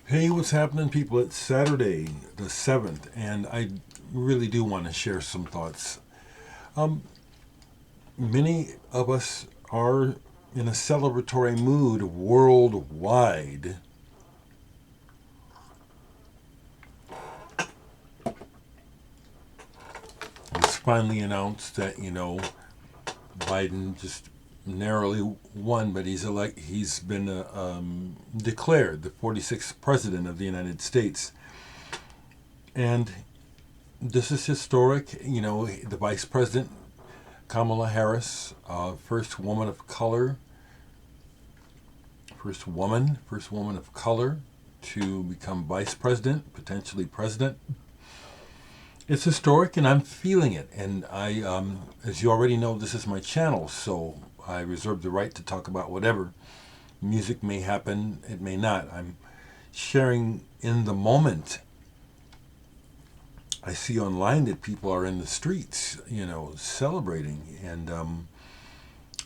Hey, what's happening, people? It's Saturday, the 7th, and I really do want to share some thoughts. Um, Many of us are in a celebratory mood worldwide. It's finally announced that, Biden just narrowly won, but he's been declared the 46th president of the United States. And this is historic. The vice president, Kamala Harris, first woman of color to become vice president, potentially president. It's historic, and I'm feeling it. And as you already know, this is my channel, so I reserve the right to talk about whatever. Music may happen, it may not. I'm sharing in the moment. I see online that people are in the streets, celebrating, and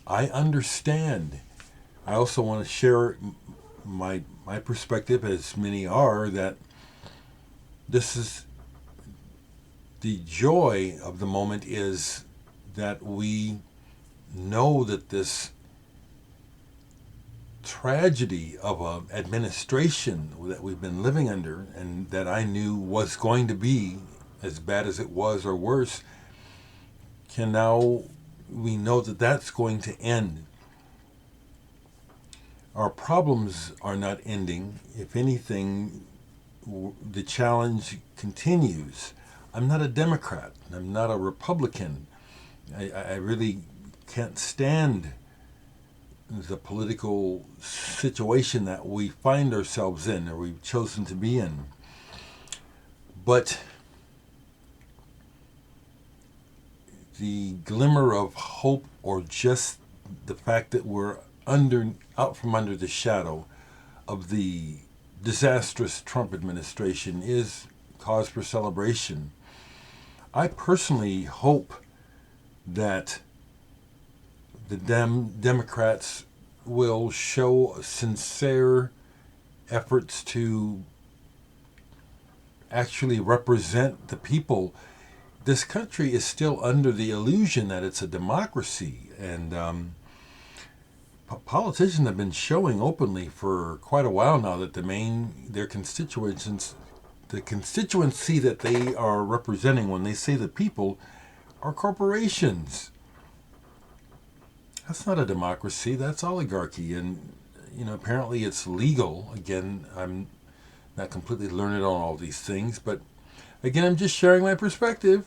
I understand. I also want to share my perspective, as many are, that this is the joy of the moment is that we know that this tragedy of an administration that we've been living under and that I knew was going to be as bad as it was or worse can now we know that that's going to end. Our problems are not ending. If anything, the challenge continues. I'm not a Democrat. I'm not a Republican. I really can't stand the political situation that we find ourselves in or we've chosen to be in. But the glimmer of hope, or just the fact that we're out from under the shadow of the disastrous Trump administration, is cause for celebration. I personally hope that the Democrats will show sincere efforts to actually represent the people. This country is still under the illusion that it's a democracy, and politicians have been showing openly for quite a while now that their constituents, the constituency that they are representing when they say the people, are corporations. That's not a democracy. That's oligarchy, and apparently it's legal. Again, I'm not completely learned on all these things, but again, I'm just sharing my perspective.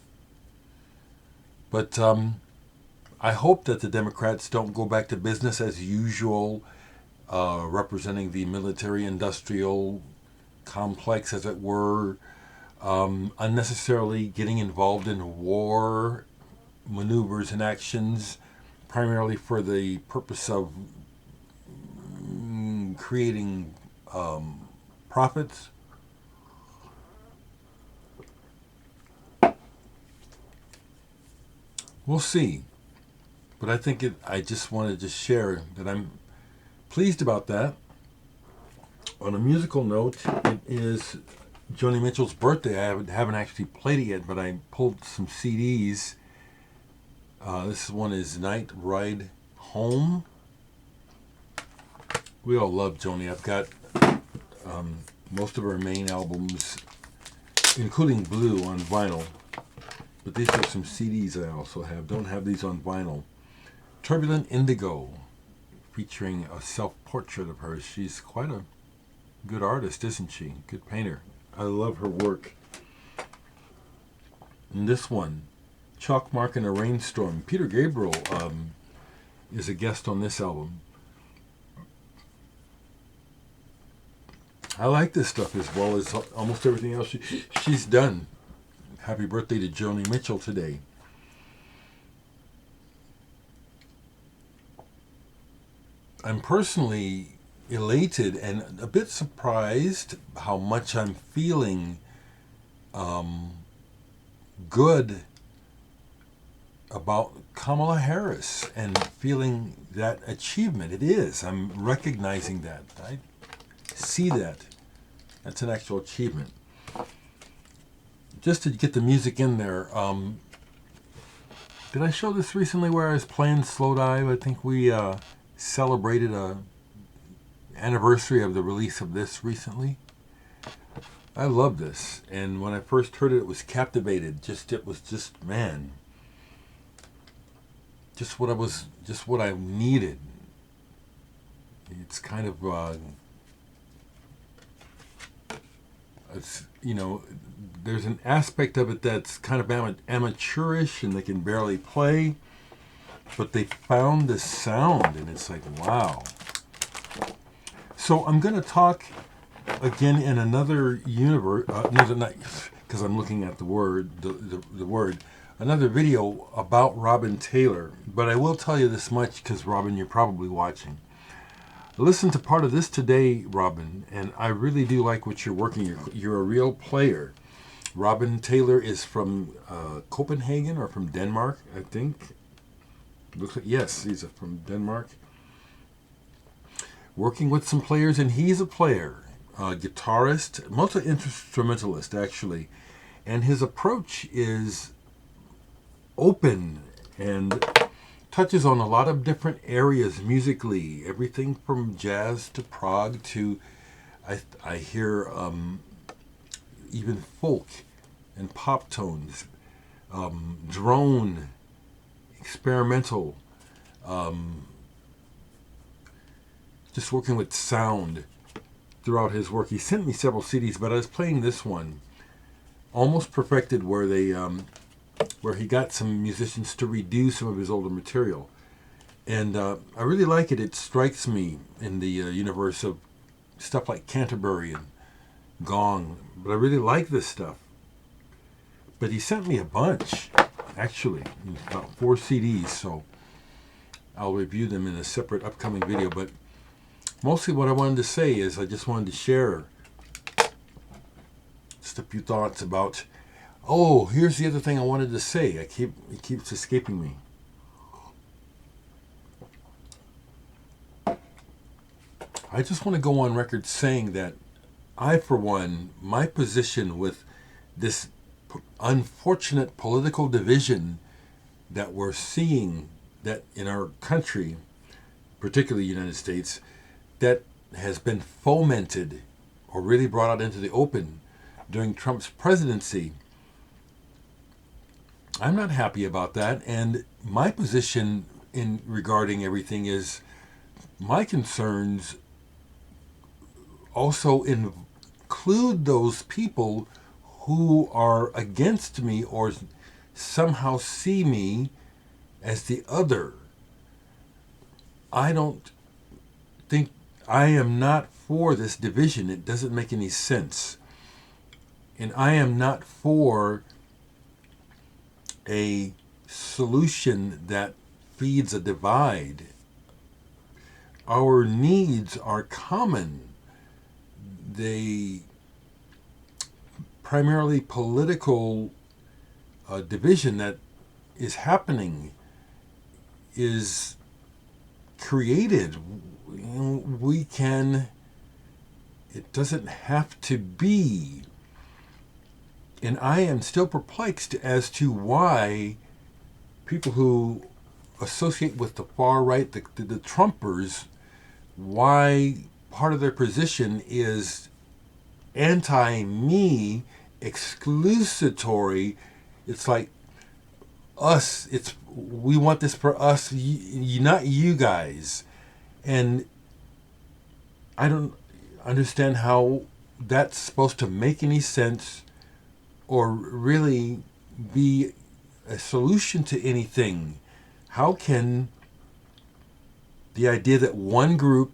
But I hope that the Democrats don't go back to business as usual, representing the military-industrial complex, as it were, unnecessarily getting involved in war maneuvers and actions, primarily for the purpose of creating profits. We'll see. But I just wanted to share that I'm pleased about that. On a musical note, it is Joni Mitchell's birthday. I haven't actually played it yet, but I pulled some CDs. This one is Night Ride Home. We all love Joni. I've got most of her main albums, including Blue, on vinyl. But these are some CDs I also have. Don't have these on vinyl. Turbulent Indigo, featuring a self-portrait of her. She's quite a good artist, isn't she? Good painter. I love her work. And this one, Chalk Mark in a Rainstorm. Peter Gabriel is a guest on this album. I like this stuff as well as almost everything else she's done. Happy birthday to Joni Mitchell today. I'm personally elated and a bit surprised how much I'm feeling good about Kamala Harris and feeling that achievement. It is. I'm recognizing that. I see that. That's an actual achievement. Just to get the music in there, did I show this recently where I was playing Slow Dive? I think we celebrated a anniversary of the release of this recently. I love this, and when I first heard it, it was captivated. It was just man, just what I needed. It's kind of it's, there's an aspect of it that's kind of amateurish, and they can barely play, but they found this sound, and it's like, wow. So I'm going to talk again in another universe, because I'm looking at the word, the word, another video about Robin Taylor. But I will tell you this much, because Robin, you're probably watching. Listen to part of this today, Robin, and I really do like what you're working. You're a real player. Robin Taylor is from Copenhagen or from Denmark, I think. Looks like, yes, he's from Denmark. Working with some players, and he's a player, guitarist, multi-instrumentalist actually, and his approach is open and touches on a lot of different areas musically, everything from jazz to prog to, I hear even folk and pop tones, drone, experimental, just working with sound throughout his work. He sent me several CDs, but I was playing this one, Almost Perfected, where he got some musicians to redo some of his older material. And I really like it. It strikes me in the universe of stuff like Canterbury and Gong. But I really like this stuff. But he sent me a bunch, actually, about 4 CDs, so I'll review them in a separate upcoming video. But mostly what I wanted to say is I just wanted to share just a few thoughts about, oh, here's the other thing I wanted to say. It keeps escaping me. I just want to go on record saying that I, for one, my position with this unfortunate political division that we're seeing that in our country, particularly the United States, that has been fomented or really brought out into the open during Trump's presidency, I'm not happy about that. And my position in regarding everything is my concerns also include those people who are against me or somehow see me as the other. I don't think, I am not for this division. It doesn't make any sense. And I am not for a solution that feeds a divide. Our needs are common. They primarily political division that is happening is created. It doesn't have to be. And I am still perplexed as to why people who associate with the far right, the Trumpers, why part of their position is anti-me, exclusatory. It's like us. We want this for us, not you guys. And I don't understand how that's supposed to make any sense or really be a solution to anything. How can the idea that one group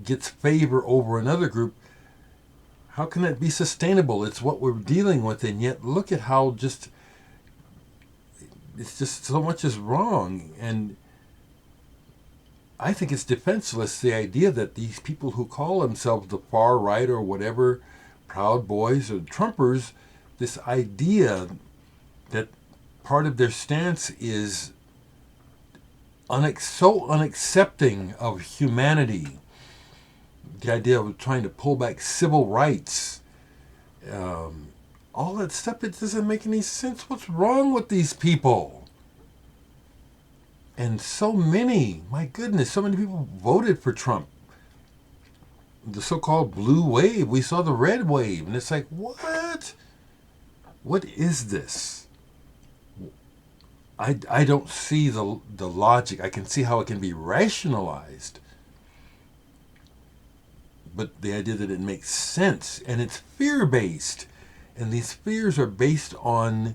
gets favor over another group, how can that be sustainable? It's what we're dealing with, and yet look at how it's just so much is wrong. And I think it's defenseless, the idea that these people who call themselves the far right or whatever, Proud Boys or Trumpers, this idea that part of their stance is so unaccepting of humanity, the idea of trying to pull back civil rights, um, all that stuff, it doesn't make any sense. What's wrong with these people? And so many, my goodness, so many people voted for Trump. The so-called blue wave, we saw the red wave, and it's like, what? What is this? I don't see the logic. I can see how it can be rationalized, but the idea that it makes sense, and it's fear-based, and these fears are based on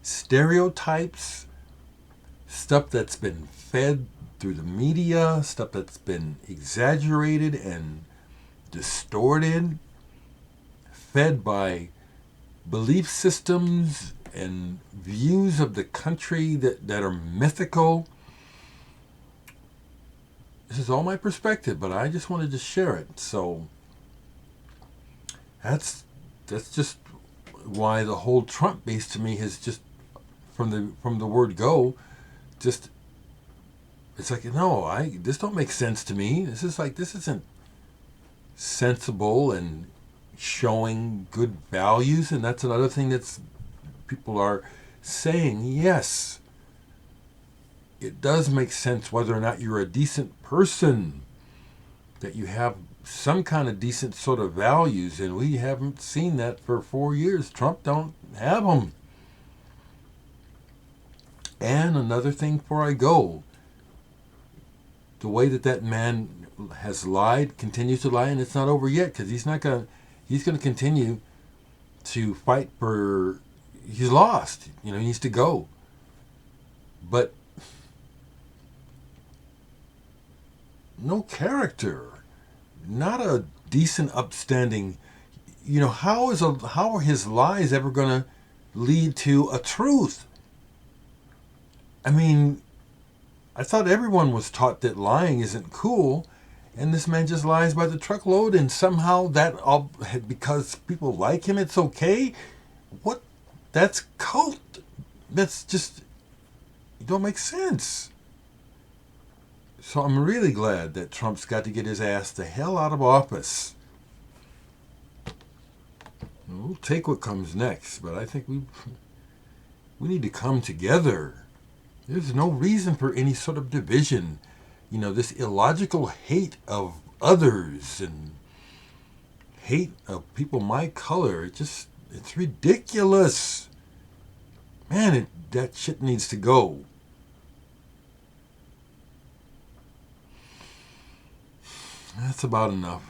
stereotypes, stuff that's been fed through the media, stuff that's been exaggerated and distorted, fed by belief systems and views of the country that are mythical. This is all my perspective, but I just wanted to share it. So that's just why the whole Trump base to me has just from the word go, just it's like, no, this don't make sense to me. This isn't sensible and showing good values, and that's another thing that's people are saying. Yes, it does make sense whether or not you're a decent person, that you have some kind of decent sort of values, and we haven't seen that for 4 years. Trump don't have them. And another thing before I go, the way that man has lied, continues to lie, and it's not over yet, because he's going to continue to fight for, he's lost, he needs to go. But no character, not a decent, upstanding, how are his lies ever going to lead to a truth? I mean, I thought everyone was taught that lying isn't cool, and this man just lies by the truckload, and somehow that all, because people like him, it's okay? What? That's cult. That's just, it don't make sense. So I'm really glad that Trump's got to get his ass the hell out of office. We'll take what comes next, but I think we need to come together. There's no reason for any sort of division. This illogical hate of others and hate of people my color. It's ridiculous. Man, that shit needs to go. That's about enough.